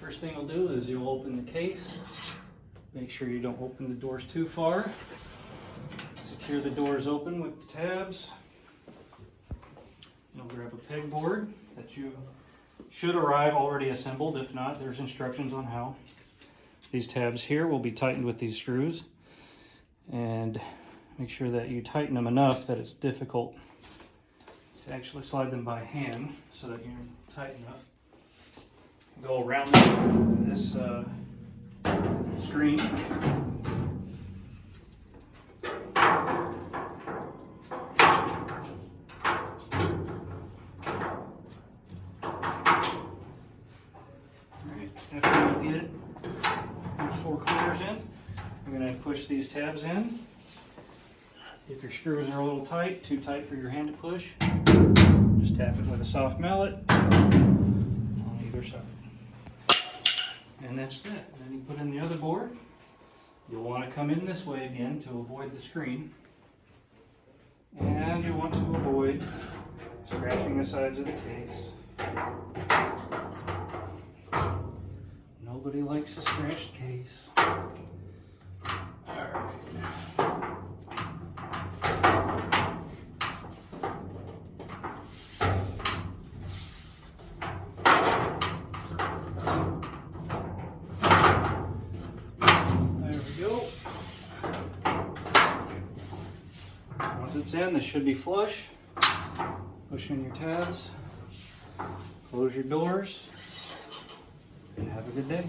First thing you'll do is you'll open the case. Make sure you don't open the doors too far. Secure the doors open with the tabs. You'll grab a pegboard that you should arrive already assembled. If not, there's instructions on how. These tabs here will be tightened with these screws. And make sure that you tighten them enough that it's difficult to actually slide them by hand so that you're tight enough. Go around this screen. Alright, after you get it, your 4 corners in, you're going to push these tabs in. If your screws are a little tight, too tight for your hand to push, just tap it with a soft mallet on either side. And that's that. And then you put in the other board. You'll want to come in this way again to avoid the screen. And you want to avoid scratching the sides of the case. Nobody likes a scratched case. Alright. Once it's in, this should be flush. Push in your tabs, close your doors, and have a good day.